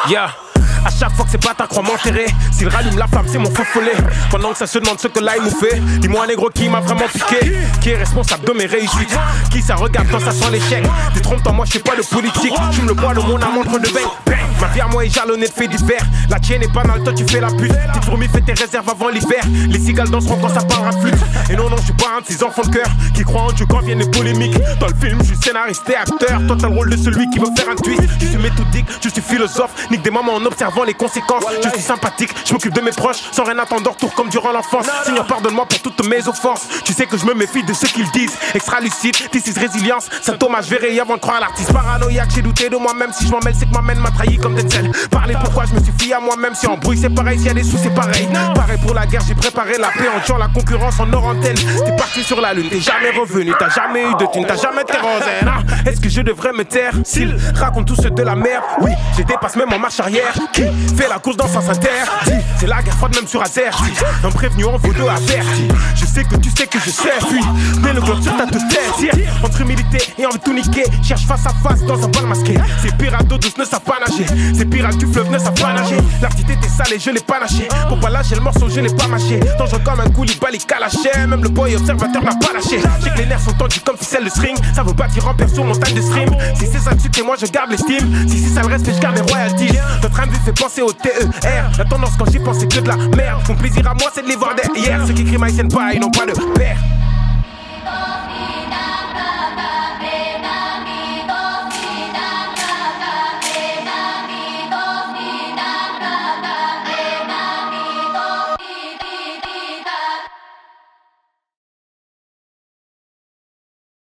Yeah. À chaque fois que c'est pas ta croix m'enterrer. S'il rallume la flamme, c'est mon faux follet. Pendant que ça se demande ce que l'ail nous fait. Dis-moi un négro qui m'a vraiment piqué. Qui est responsable de mes réussites. Qui ça regarde quand ça sent l'échec. Détrompe-toi, moi je fais pas de politique. J'fume le poids de mon âme entre deux veines. Ma vie à moi est jalonnée de faits divers. La tienne est banale, toi tu fais la pute. Petite fourmi, fais tes réserves avant l'hiver. Les cigales danseront quand ça parlera flûte. Et non, je suis pas un de ces enfants de cœur qui croient en Dieu quand viennent les polémiques. Dans le film, je suis scénariste et acteur. Toi t'as le rôle de celui qui veut faire un twist. Je suis méthodique, je suis philosophe. Nique des mamans en observant les conséquences. Je suis sympathique, je m'occupe de mes proches sans rien attendre de retour comme durant l'enfance. Seigneur, pardonne-moi pour toutes mes offenses. Tu sais que je me méfie de ce qu'ils disent. Extra lucide, this is résilience. Symptôme, je verrai avant de croire à l'artiste paranoïaque. J'ai douté de moi-même, si je m'en mêle, c'est que ma mène m'a trahi comme Denzel. Parler pourquoi je me suis fié à moi-même. Si en bruit c'est pareil, s'il y a des sous c'est pareil. Pareil pour la guerre, j'ai préparé la paix en tuant la concurrence en orantelle. T'es parti sur la lune, t'es jamais revenu, t'as jamais eu de thune, t'as jamais été rosaine. Est-ce que je devrais me taire s'ils racontent tous ceux de la merde? Oui, je dépasse même en marche arrière. Qui fait la course dans sens inter? C'est la guerre froide même sur Azer. Un prévenu en vaut deux averti. Je sais que tu sais que je sais. Puis dès le globe sur ta tête. Entre humilité et envie de tout niquer. Cherche face à face dans un bal masqué. Ces pirates d'eau douce ne savent pas nager. Ces pirates du fleuve ne savent pas nager. La petite était sale et je l'ai pas lâché. Pour pas lâcher le morceau, je l'ai pas mâché. Dangereux comme un Koulibaly calaché. Même le boy observateur n'a pas lâché. J'ai que les nerfs sont tendus comme ficelle de string. Ça veut bâtir en perso montagne de stream. Si c'est ça le succès, moi je garde l'estime. Si c'est ça le respect, je garde les royalties. Notre âme fait penser au TER. La tendance quand j'y pense c'est que de la merde. Mon plaisir à moi c'est de les voir derrière. Ceux qui crient My Senpai, ils n'ont pas de père.